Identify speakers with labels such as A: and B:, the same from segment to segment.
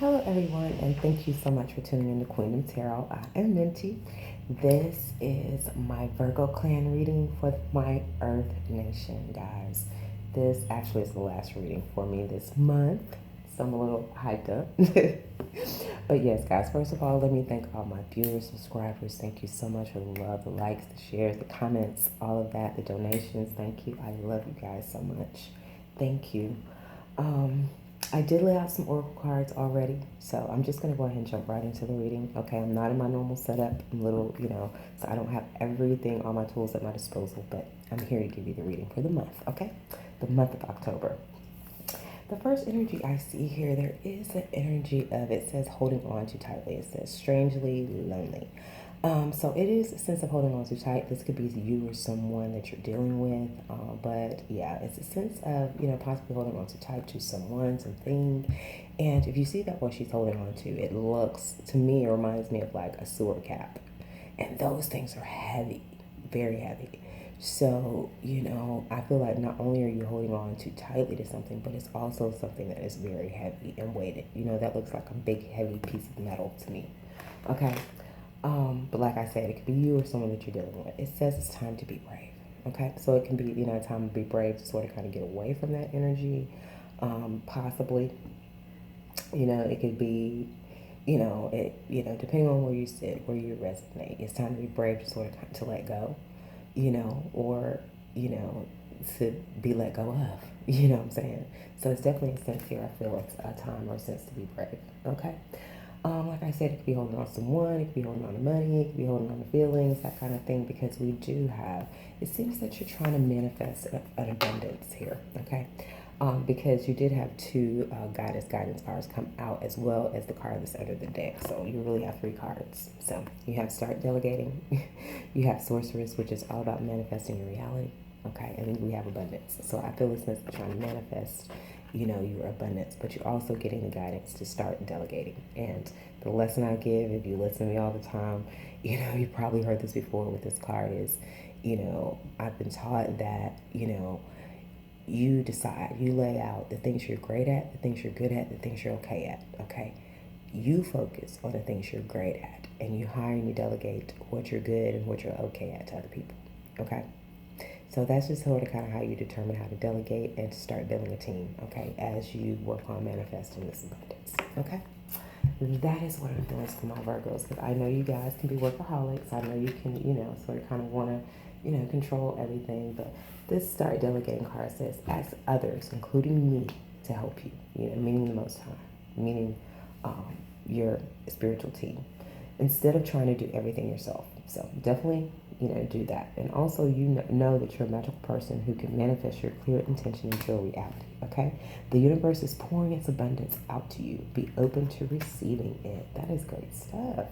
A: Hello, everyone, and thank you so much for tuning in to Queendom Tarot. I am Minty. This is my Virgo clan reading for my Earth Nation, guys. This actually is the last reading for me this month, so I'm a little hyped up. But yes, guys, first of all, let me thank all my viewers, subscribers. Thank you so much for the love, the likes, the shares, the comments, all of that, the donations. Thank you. I love you guys so much. Thank you. I did lay out some oracle cards already, so I'm just going to go ahead and jump right into the reading. Okay, I'm not in my normal setup. I'm a little, so I don't have everything, all my tools at my disposal, but I'm here to give you the reading for the month, okay? The month of October. The first energy I see here, there is an energy of, it says holding on too tightly. It says strangely lonely. So it is a sense of holding on too tight. This could be you or someone that you're dealing with. But yeah, it's a sense of, possibly holding on too tight to someone, something. And if you see that what she's holding on to, it looks, to me, it reminds me of like a sewer cap. And those things are heavy, very heavy. So, I feel like not only are you holding on too tightly to something, but it's also something that is very heavy and weighted. That looks like a big, heavy piece of metal to me. Okay? But like I said, it could be you or someone that you're dealing with. It says it's time to be brave. Okay? So it can be, time to be brave to sort of kind of get away from that energy. Possibly. It could be, depending on where you sit, where you resonate. It's time to be brave to sort of to let go, or, to be let go of. You know what I'm saying? So it's definitely a sense here. I feel it's a time or a sense to be brave. Okay? Like I said, it could be holding on to someone, it could be holding on to money, it could be holding on to feelings, that kind of thing, because we do have, it seems that you're trying to manifest an abundance here, okay? Because you did have two guidance cards come out, as well as the card that's under the deck. So you really have three cards. So you have start delegating, you have sorceress, which is all about manifesting your reality, okay? And then we have abundance. So I feel this is trying to manifest your abundance, but you're also getting the guidance to start delegating. And the lesson I give, if you listen to me all the time, you probably heard this before with this card is, I've been taught that, you decide, you lay out the things you're great at, the things you're good at, the things you're okay at, okay? You focus on the things you're great at, and you hire and you delegate what you're good and what you're okay at to other people, okay? So that's just sort of kind of how you determine how to delegate and to start building a team, okay, as you work on manifesting this abundance, okay? That is what I'm feeling for my Virgos, because I know you guys can be workaholics. I know you can, sort of kind of want to, control everything. But this start delegating card says, ask others, including me, to help you, meaning the Most High, meaning your spiritual team, instead of trying to do everything yourself. So definitely, do that. And also, know that you're a magical person who can manifest your clear intention into a reality, okay? The universe is pouring its abundance out to you. Be open to receiving it. That is great stuff.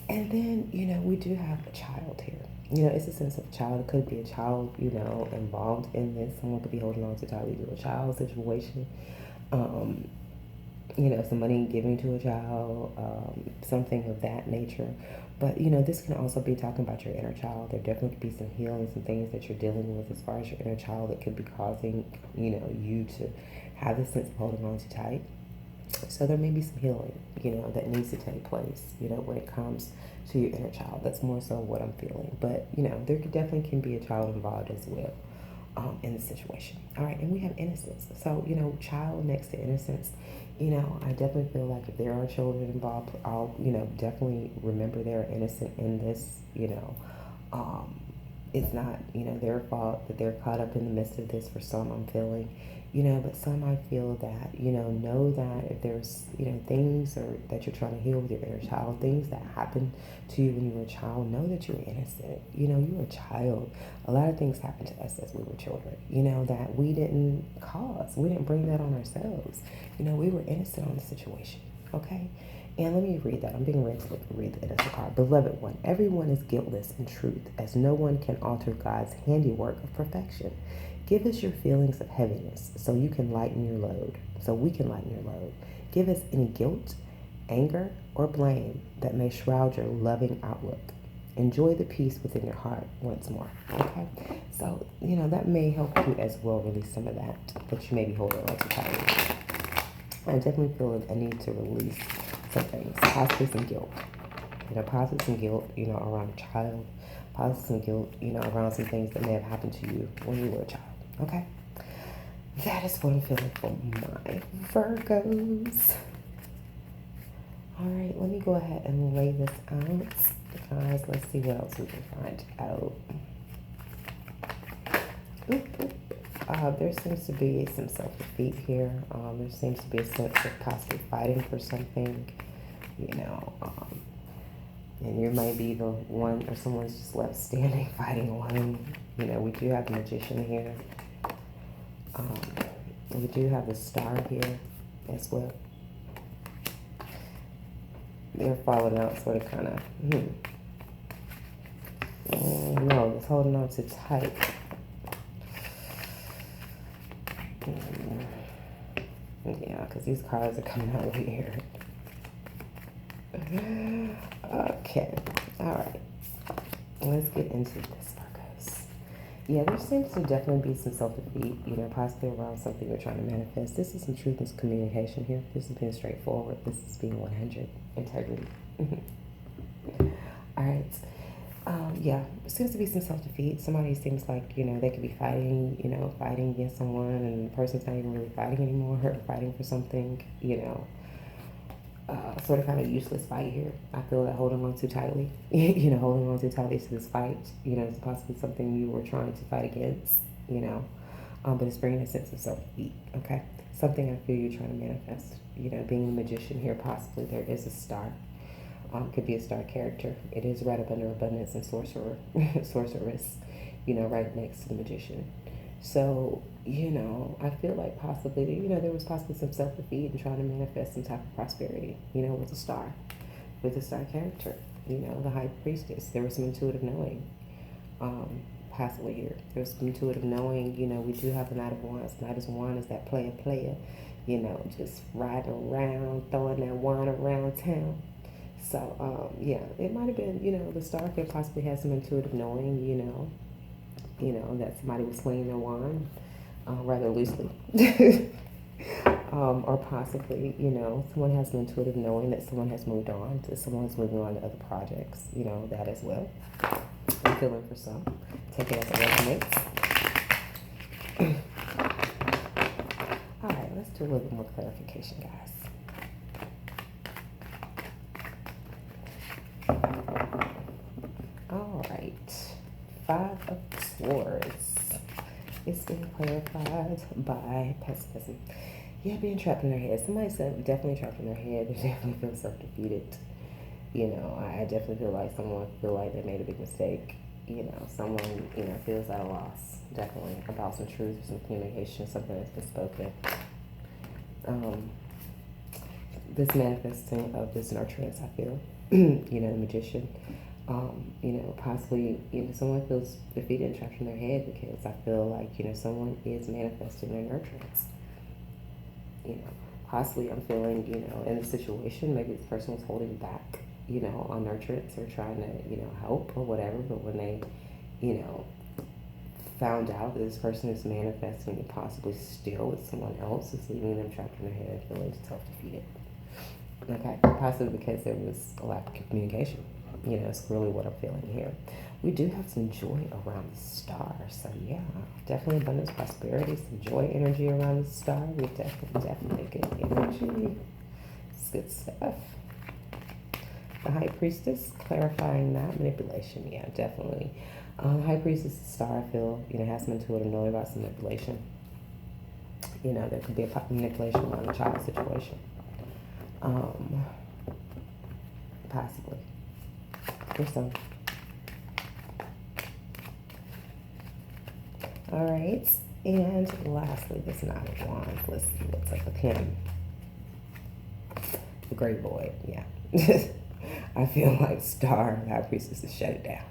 A: And then, we do have a child here. It's a sense of child. It could be a child, involved in this. Someone could be holding on to tightly to a child situation. Some money given to a child, something of that nature. But, this can also be talking about your inner child. There definitely could be some healing, some things that you're dealing with as far as your inner child that could be causing, you to have this sense of holding on too tight. So there may be some healing, that needs to take place, when it comes to your inner child. That's more so what I'm feeling. But, there definitely can be a child involved as well. In the situation. All right, and we have innocence. So, child next to innocence, I definitely feel like if there are children involved, I'll, definitely remember they're innocent in this, it's not, their fault that they're caught up in the midst of this for some, I'm feeling, but some I feel that, know that if there's, things or that you're trying to heal with your inner child, things that happened to you when you were a child, know that you're innocent. You're a child. A lot of things happened to us as we were children, that we didn't cause. We didn't bring that on ourselves. We were innocent on the situation, okay? And let me read that. I'm being read to read the innocent card. Beloved one, everyone is guiltless in truth, as no one can alter God's handiwork of perfection. Give us your feelings of heaviness so you can lighten your load, so we can lighten your load. Give us any guilt, anger, or blame that may shroud your loving outlook. Enjoy the peace within your heart once more. Okay? So, that may help you as well release some of that you may be holding on to tightly. I definitely feel like I need to release some things, possibly some guilt. Possibly some guilt, around a child, possibly some guilt, around some things that may have happened to you when you were a child. Okay? That is what I'm feeling for my Virgos. All right, let me go ahead and lay this out. Guys, let's see what else we can find out. There seems to be some self-defeat here. There seems to be a sense of possibly fighting for something, and you might be the one, or someone's just left standing fighting alone. We do have the Magician here. We do have the Star here as well. They're falling out, sort of, kind of. No, it's holding on too tight. Yeah, because these cards are coming out weird. Okay, all right. Let's get into this, Virgos. Yeah, there seems to definitely be some self-defeat, possibly around something you're trying to manifest. This is some truth and communication here. This is being straightforward. This is being 100. Integrity. All right. Yeah, there seems to be some self-defeat. Somebody seems like, they could be fighting against someone, and the person's not even really fighting anymore, or fighting for something, sort of kind of useless fight here. I feel that holding on too tightly, holding on too tightly to this fight, it's possibly something you were trying to fight against, but it's bringing a sense of self-defeat, okay? Something I feel you're trying to manifest, being a magician here, possibly there is a star. Could be a star character. It is right up under abundance and sorcerer, sorceress, right next to the magician. So, I feel like possibly, there was possibly some self-defeat and trying to manifest some type of prosperity, with a star, with a star character, the high priestess. There was some intuitive knowing, possibly here. There was some intuitive knowing, we do have the Knight of Wands. Knight of Wands is that player, just riding around, throwing that wand around town. So, yeah, it might have been, the star could possibly have some intuitive knowing, that somebody was swinging their wand rather loosely. Or possibly, someone has some intuitive knowing that someone has moved on, that someone's moving on to other projects, that as well. I'm feeling for some. Take it as it resonates. All right, let's do a little bit more clarification, guys. All right, 5 of Swords. It's being clarified by pessimism. Yeah, being trapped in their head. Somebody said definitely trapped in their head. They definitely feel self-defeated. I definitely feel like someone feel like they made a big mistake. Someone, feels at a loss. Definitely about some truth, some communication, something that's been spoken. This manifesting of this nurturance, I feel, the magician. Possibly, someone feels defeated and trapped in their head because I feel like, someone is manifesting their nurturance. Possibly I'm feeling, in the situation, maybe this person was holding back, on nurturance or trying to, help or whatever, but when they, found out that this person is manifesting and possibly still with someone else, is leaving them trapped in their head, feeling self-defeated. Okay, possibly because there was a lack of communication. It's really what I'm feeling here. We do have some joy around the star. So yeah, definitely abundance, prosperity, some joy energy around the star. We definitely good energy. It's good stuff. The High Priestess, clarifying that, manipulation. Yeah, definitely. High Priestess star, I feel, has some intuitive knowing about some manipulation. There could be a manipulation around a child situation. Possibly. Or some. All right, and lastly, this Knight of Wands. Let's see what's up with him. The Great Void, yeah. I feel like Star, the High Priestess, is shut it down.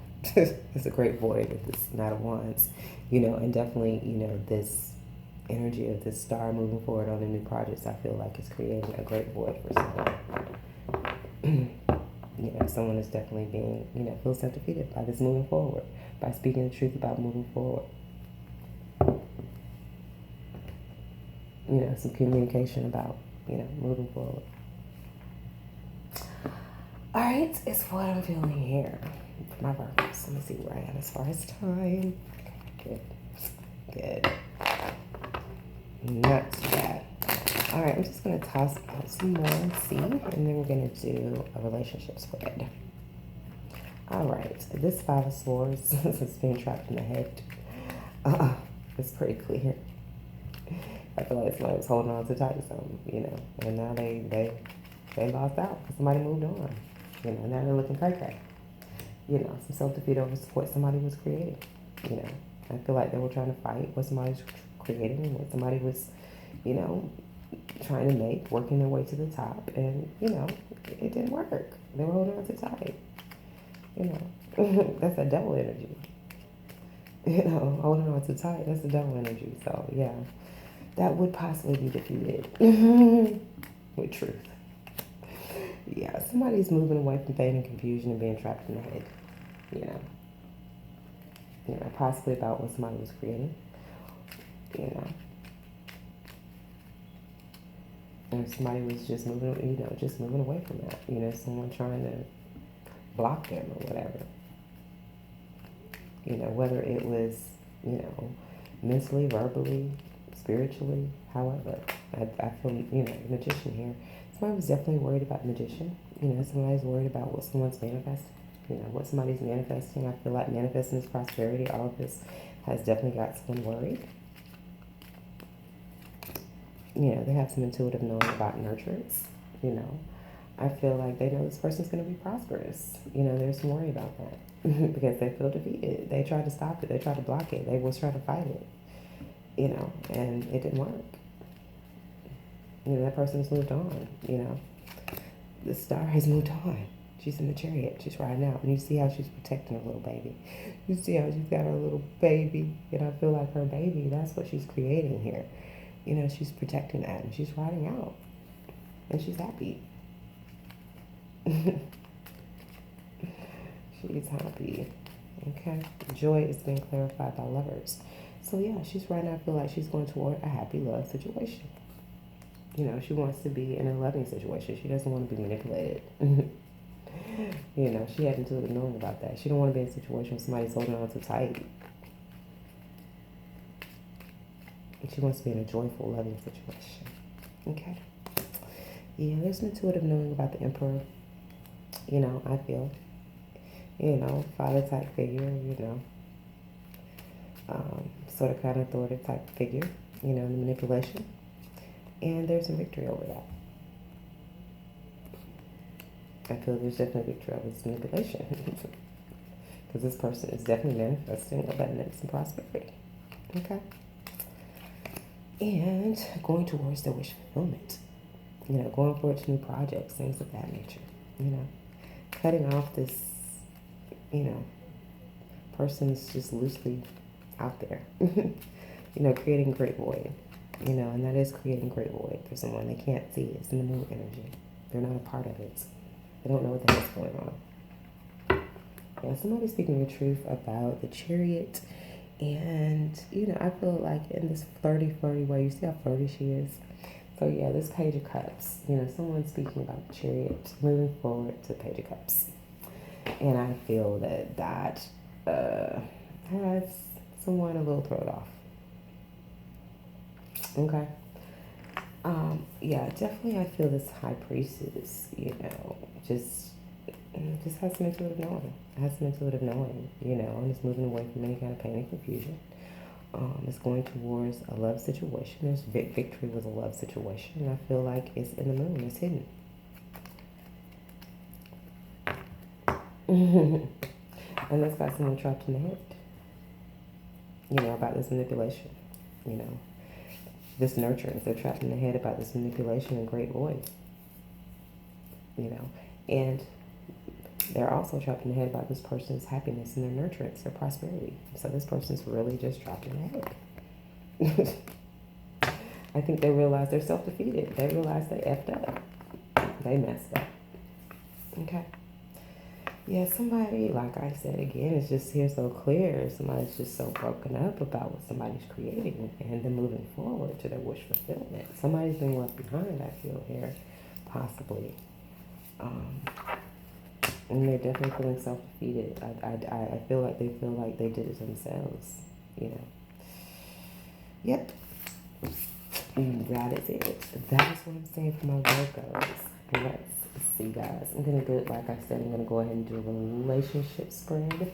A: It's a Great Void with this Knight of Wands, and definitely, this energy of this star moving forward on the new projects, I feel like it's creating a great void for someone. Someone is definitely being, feels self-defeated by this moving forward, by speaking the truth about moving forward. Some communication about, moving forward. All right, it's what I'm feeling here for my Virgos. Let me see where I am as far as time. Good. Good. Not too bad. All right, I'm just going to toss out some more and see, and then we're going to do a relationship spread. All right, this Five of Swords is being trapped in the head. It's pretty clear. I feel like somebody was holding on too tight to something, and now they lost out. Somebody moved on, now they're looking cray-cray. Some self-defeat over support somebody was creating, I feel like they were trying to fight what somebody was creating and what somebody was, trying to make, working their way to the top, and, it didn't work. They were holding on too tight, That's a devil energy. Holding on too tight, that's the devil energy. So, yeah, that would possibly be defeated with truth. Yeah, somebody's moving away from pain and confusion and being trapped in the head, possibly about what somebody was creating, and somebody was just moving away from that, someone trying to block them or whatever. Whether it was, mentally, verbally, spiritually, however. I feel, the magician here. Somebody was definitely worried about the magician. Somebody's worried about what someone's manifesting. What somebody's manifesting. I feel like manifesting this prosperity, all of this has definitely got someone worried. They have some intuitive knowing about nurturance. I feel like they know this person's going to be prosperous. There's some worry about that. Because they feel defeated. They tried to stop it. They tried to block it. They was trying to fight it. And it didn't work. That person has moved on. The star has moved on. She's in the chariot. She's riding out. And you see how she's protecting her little baby. You see how she's got her little baby. And I feel like her baby, that's what she's creating here. She's protecting that. And she's riding out. And she's happy. She's happy. Okay. Joy is being clarified by lovers. So yeah, she's right now. I feel like she's going toward a happy love situation. She wants to be in a loving situation. She doesn't want to be manipulated. She had intuitive knowing about that. She don't want to be in a situation where somebody's holding on too tight. She wants to be in a joyful, loving situation. Okay. Yeah, there's an intuitive knowing about the Emperor. I feel. Father type figure, sort of kind of authoritative type figure, the manipulation. And there's some victory over that. I feel there's definitely victory over this manipulation. Because this person is definitely manifesting abundance and prosperity. Okay? And going towards their wish fulfillment. Going forward to new projects, things of that nature. Cutting off this, person's just loosely out there. Creating great void. And that is creating great void for someone. They can't see it. It's in the moon energy. They're not a part of it. They don't know what the hell's going on. Yeah, somebody's speaking the truth about the chariot. And, I feel like in this flirty way, you see how flirty she is? So, yeah, this Page of Cups. Someone's speaking about the chariot, moving forward to the Page of Cups. And I feel that has someone a little thrown off. Okay. Yeah, definitely I feel this High Priestess, just has some intuitive knowing. And it's moving away from any kind of pain and confusion. It's going towards a love situation. There's victory with a love situation. And I feel like it's in the moon. It's hidden. And that's got someone trapped in the head. About this manipulation. This nurturance. They're trapped in the head about this manipulation and great void. And they're also trapped in the head about this person's happiness and their nurturance, their prosperity. So this person's really just trapped in the head. I think they realize they're self-defeated. They realize they effed up. They messed up. Okay. Yeah, somebody, like I said again, it's just here so clear. Somebody's just so broken up about what somebody's creating and then moving forward to their wish fulfillment. Somebody's being left behind, I feel here, possibly. Um, and they're definitely feeling self-defeated. I feel like they did it themselves, you know. Yep, that is it. That is what I'm saying for my Virgos. Let's see, guys. I'm gonna do it like I said. I'm gonna go ahead and do a relationship spread.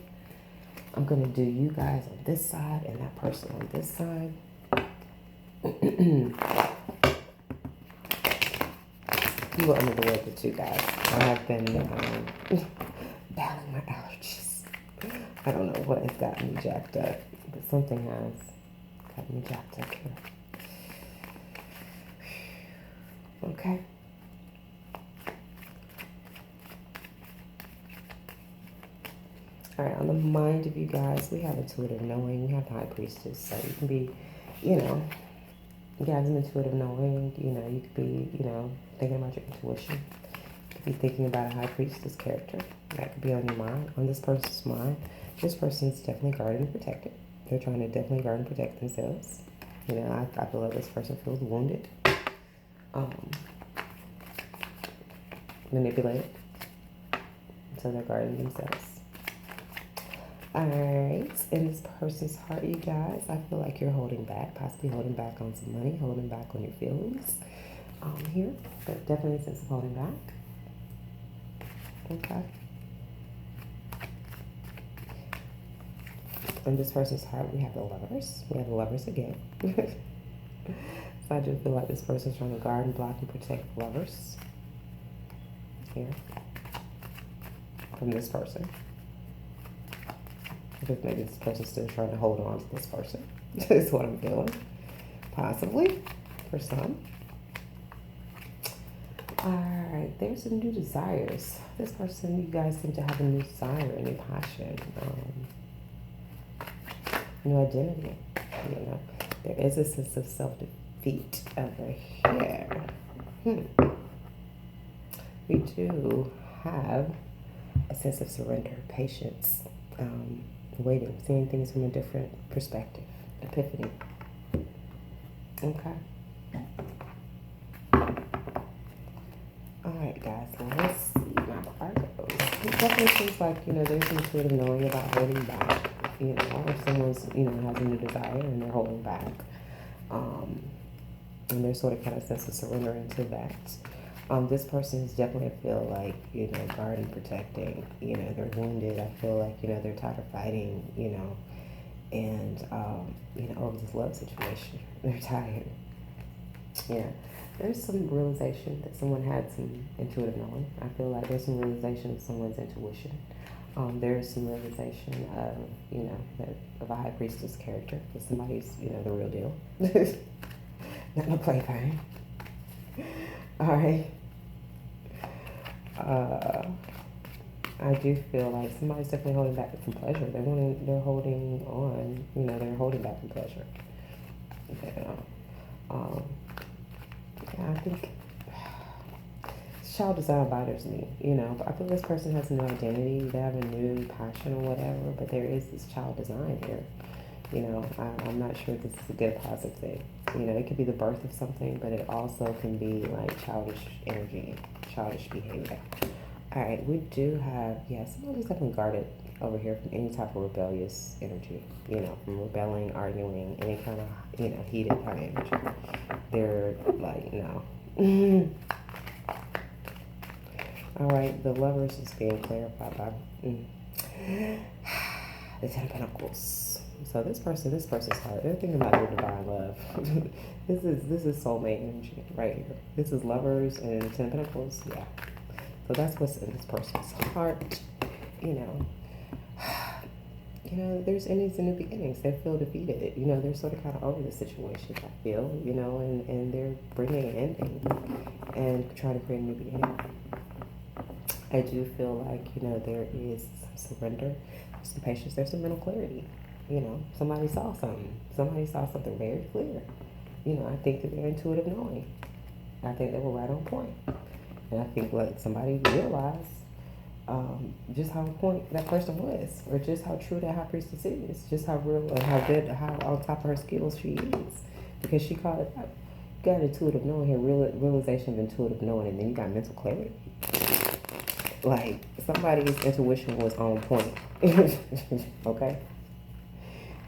A: I'm gonna do you guys on this side and that person on this side. You were under the weather too, guys. I have been battling my allergies. I don't know what has gotten me jacked up, but something has gotten me jacked up here. Okay. All right, on the mind of you guys, we have intuitive knowing. We have the high priestess, so you can be, you know, you have an intuitive knowing. You know, you could be, thinking about your intuition. You could be thinking about a high priestess character. That could be on your mind, on this person's mind. This person's definitely guarded and protected. They're trying to definitely guard and protect themselves. You know, I feel like this person feels wounded, manipulated, so they're guarding themselves. Alright, in this person's heart, you guys, I feel like you're holding back, possibly holding back on some money, holding back on your feelings here, but definitely a sense of holding back. Okay. In this person's heart, we have the lovers. We have the lovers again. So I do feel like this person's trying to guard and block and protect lovers here from this person. Because maybe this person's still trying to hold on to this person. Is what I'm feeling. Possibly. For some. Alright, there's some new desires. This person, you guys seem to have a new desire, a new passion, new identity. You know, there is a sense of self-defeat over here. We do have a sense of surrender, patience, waiting, seeing things from a different perspective, epiphany. Okay. All right, guys. Well, let's see my Virgos. It definitely seems like there's some sort of knowing about holding back. Or someone's has a new desire and they're holding back, and there's sort of kind of sense of surrendering to that. This person is definitely feel like, guarding, protecting, they're wounded. I feel like, they're tired of fighting, and, over this love situation. They're tired. Yeah. There's some realization that someone had some intuitive knowing. I feel like there's some realization of someone's intuition. There's some realization of, that of a high priestess character. That somebody's, the real deal. Not no plaything. All right. I do feel like somebody's definitely holding back from pleasure. They're holding on, they're holding back from pleasure. I think child design bothers me, but I feel this person has a new identity, they have a new passion or whatever, but there is this child design here. I'm not sure this is a good positive thing. It could be the birth of something, but it also can be like childish energy, childish behavior. All right, we do have, somebody's definitely guarded over here from any type of rebellious energy, from rebelling, arguing, any kind of, heated kind of energy. They're like, no. All right, the lovers is being clarified by the Ten of Pentacles. So this person's heart, they're thinking about their divine love. This is soulmate energy right here. This is lovers and the Ten of Pentacles, yeah. So that's what's in this person's heart. There's endings and new beginnings. They feel defeated. They're sort of kind of over the situation, I feel, and they're bringing an ending and trying to create a new beginning. I do feel like, there is some surrender, some patience, there's some mental clarity. Somebody saw something. Somebody saw something very clear. I think that they're intuitive knowing. I think they were right on point. And I think like somebody realized just how point that person was, or just how true that high priestess is, just how real and how good, how on top of her skills she is, because she called it out. You got intuitive knowing here, realization of intuitive knowing, and then you got mental clarity. Like somebody's intuition was on point. Okay.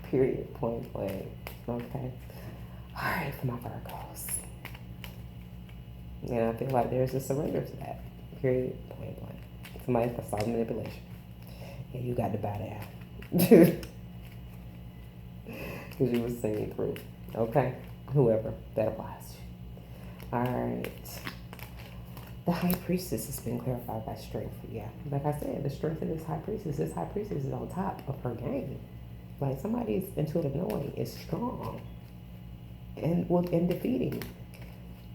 A: Period. Point blank. Okay. All right, for my Virgos. And I feel like there's a surrender to that. Period. Point blank. Somebody for solid manipulation. Yeah, you got to bow down. Because you were singing through. Okay? Whoever that applies to. Alright. The high priestess has been clarified by strength. Yeah. Like I said, the strength of this high priestess is on top of her game. Like somebody's intuitive knowing is strong and defeating.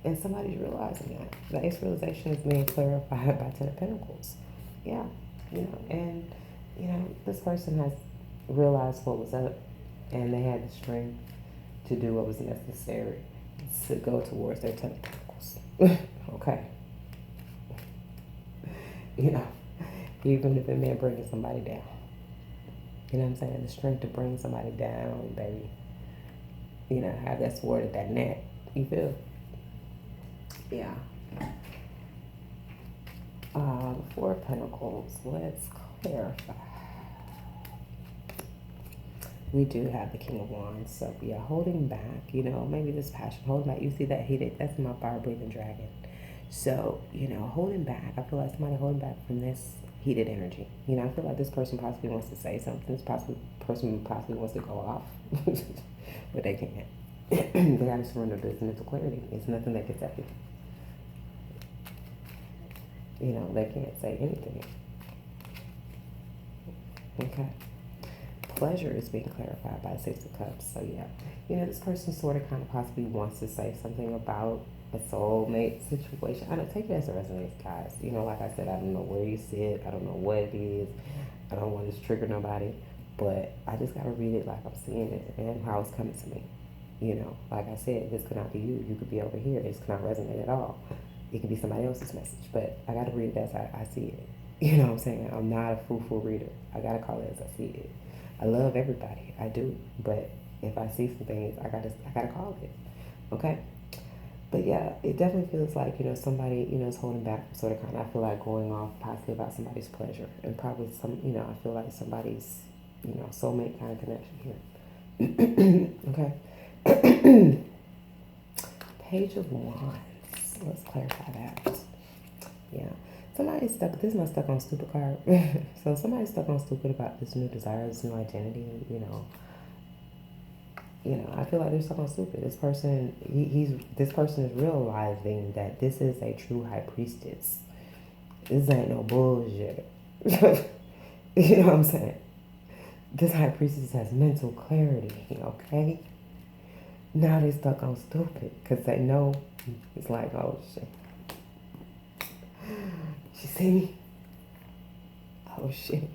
A: And somebody's realizing that. The ace realization is being clarified by Ten of Pentacles. Yeah, and this person has realized what was up, and they had the strength to do what was necessary to go towards their Ten of Pentacles. Okay. Even if it meant bringing somebody down. You know what I'm saying? The strength to bring somebody down, baby. Have that sword at that neck. You feel? Yeah. Four of Pentacles. Let's clarify. We do have the King of Wands. So, yeah, holding back. Maybe this passion. Holding back. You see that heated? That's my fire-breathing dragon. So, holding back. I feel like somebody holding back from this heated energy. I feel like this person possibly wants to say something. This person possibly wants to go off. But they can't. They got to surrender this mental clarity. It's nothing they can say. They can't say anything. Okay. Pleasure is being clarified by Six of Cups. So, yeah. This person sort of kind of possibly wants to say something about a soulmate situation. I don't take it as a resonance, guys. Like I said, I don't know where you sit. I don't know what it is. I don't want to trigger nobody. But I just got to read it like I'm seeing it and how it's coming to me. Like I said, this could not be you. You could be over here. This could not resonate at all. It could be somebody else's message. But I got to read it as I see it. You know what I'm saying? I'm not a fool reader. I got to call it as I see it. I love everybody. I do. But if I see some things, I gotta call it. Okay? But yeah, it definitely feels like, somebody, is holding back sort of kind of, I feel like going off possibly about somebody's pleasure. And probably I feel like somebody's, soulmate kind of connection here. Okay. Page of Wands. Let's clarify that. Yeah. Somebody's stuck. This is my stuck on stupid card. So somebody's stuck on stupid about this new desire, this new identity. I feel like they're stuck on stupid. This person, this person is realizing that this is a true high priestess. This ain't no bullshit. You know what I'm saying? This high priestess has mental clarity. Okay. Now they stuck on stupid because they know it's like, oh shit. She see me. Oh shit.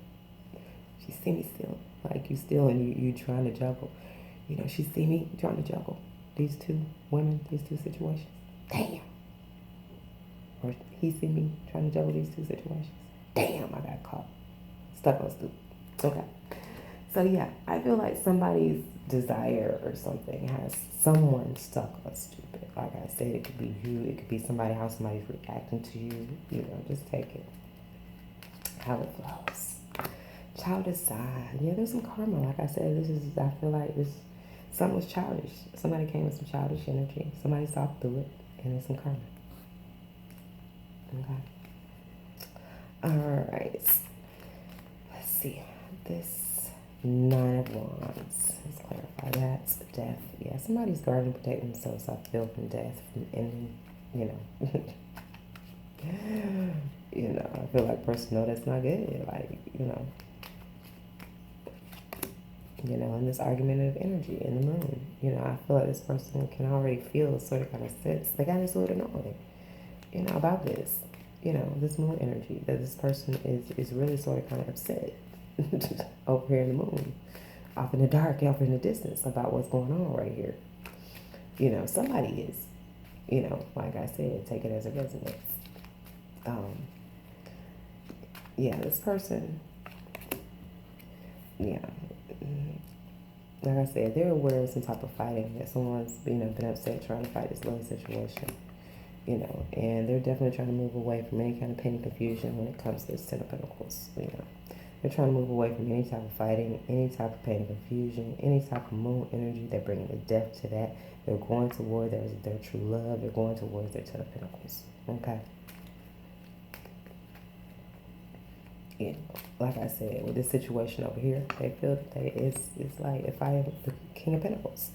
A: She see me still. Like you still and you trying to juggle. She see me trying to juggle these two women, these two situations. Damn. Or he see me trying to juggle these two situations. Damn, I got caught. Stuck on stupid. Okay. So yeah, I feel like somebody's desire or something has someone stuck on stupid. Like I said, it could be you. It could be somebody, how somebody's reacting to you. Just take it how it flows. Childish side. Yeah, there's some karma. Like I said, I feel like something was childish. Somebody came with some childish energy. Somebody saw through it, and there's some karma. Okay. All right. Let's see. This Nine of Wands. Let's clarify that. Death. Yeah, somebody's guarding and protecting themselves, I feel, from death, from ending, I feel like person know that's not good. Like, in this argument of energy in the moon. I feel like this person can already feel sort of kind of sense. They got this little knowing, about this, this moon energy, that this person is really sort of kind of upset over here in the moon, off in the dark, off in the distance about what's going on right here. Somebody is, like I said, take it as a resonance. yeah, this person, yeah, like I said, they're aware of some type of fighting, that someone's, been upset trying to fight this love situation, and they're definitely trying to move away from any kind of pain and confusion when it comes to this Ten of Pentacles. They're trying to move away from any type of fighting, any type of pain and confusion, any type of moon energy. They're bringing the death to that. They're going toward their true love. They're going towards their Ten of Pentacles. Okay. Yeah, like I said, with this situation over here, they feel that it's like if I am the King of Pentacles.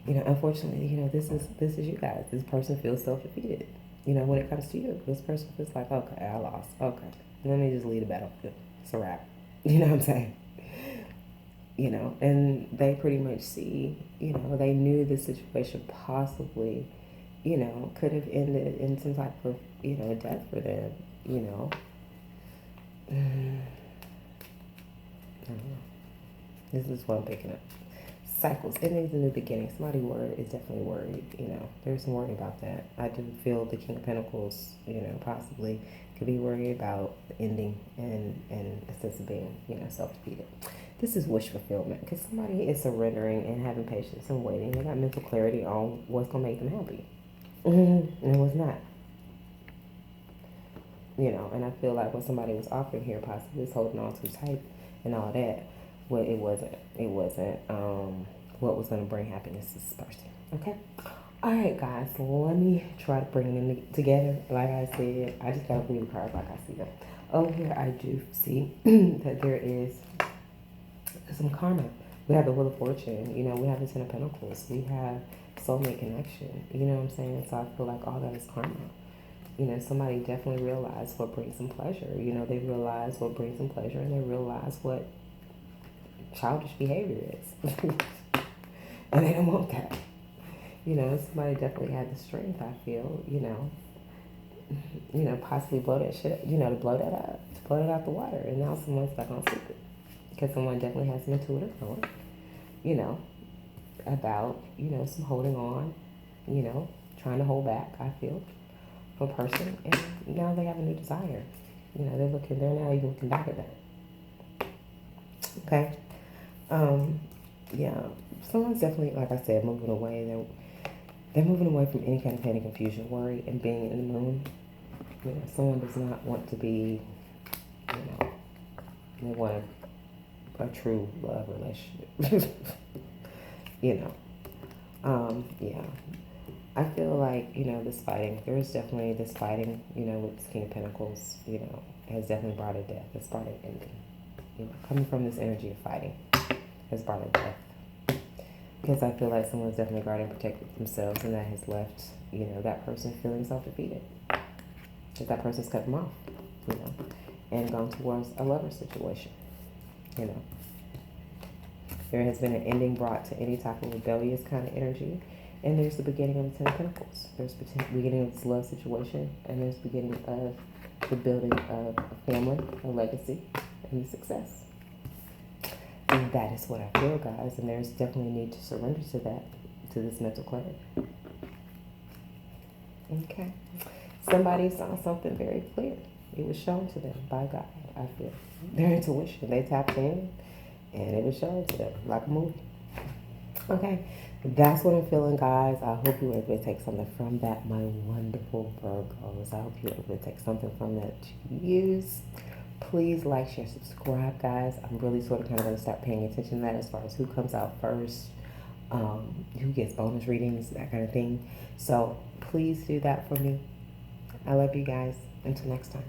A: Unfortunately, this is you guys. This person feels self-defeated. When it comes to you, this person feels like, okay, I lost. Okay, let me just leave the battlefield. It's a wrap. You know what I'm saying? And they pretty much see, they knew the situation possibly, could have ended in some type of, death for them, I don't know. This is what I'm picking up. Cycles. Endings and new beginnings. Somebody is definitely worried. There's some worry about that. I do feel the King of Pentacles, possibly could be worried about the ending and a sense of being, self-defeated. This is wish fulfillment because somebody is surrendering and having patience and waiting. They got mental clarity on what's going to make them happy. And it was not. And I feel like what somebody was offering here possibly is holding on too tight and all that. Well, it wasn't. It wasn't what was going to bring happiness to this person. Okay? All right, guys. Let me try to bring them together. Like I said, I just got to read the cards like I see them. Over here, I do see that there is some karma. We have the Wheel of Fortune. We have the Ten of Pentacles. We have soulmate connection. You know what I'm saying? So I feel like all that is karma. Somebody definitely realized what brings them pleasure. They realize what brings them pleasure, and they realize what childish behavior is. And they don't want that. Somebody definitely had the strength, I feel, possibly blow that shit, to blow that up, to blow it out the water. And now someone's stuck on secret. Because someone definitely has some intuitive knowing, about, some holding on, trying to hold back, I feel, for a person. And now they have a new desire. They're now even looking back at that. Okay. Yeah, someone's definitely, like I said, moving away. They're moving away from any kind of pain and confusion, worry, and being in the moon. Someone does not want to be, they want a true love relationship. Yeah. I feel like, this fighting, there is definitely this fighting, with this King of Pentacles, has definitely brought a death. It's brought an ending. Coming from this energy of fighting has brought a death. Because I feel like someone's definitely guarded and protected themselves, and that has left, that person feeling self-defeated. Because that person's cut them off, and gone towards a lover situation, There has been an ending brought to any type of rebellious kind of energy, and there's the beginning of the Ten of Pentacles. There's the beginning of this love situation, and there's the beginning of the building of a family, a legacy, and the success. And that is what I feel, guys. And there's definitely a need to surrender to that, to this mental clarity. Okay. Somebody saw something very clear. It was shown to them by God, I feel. Their intuition. They tapped in, and it was shown to them like a movie. Okay. That's what I'm feeling, guys. I hope you were able to take something from that, my wonderful Virgos. I hope you were able to take something from that to use. Please like, share, subscribe, guys. I'm really sort of kind of going to start paying attention to that as far as who comes out first, who gets bonus readings, that kind of thing. So please do that for me. I love you guys. Until next time.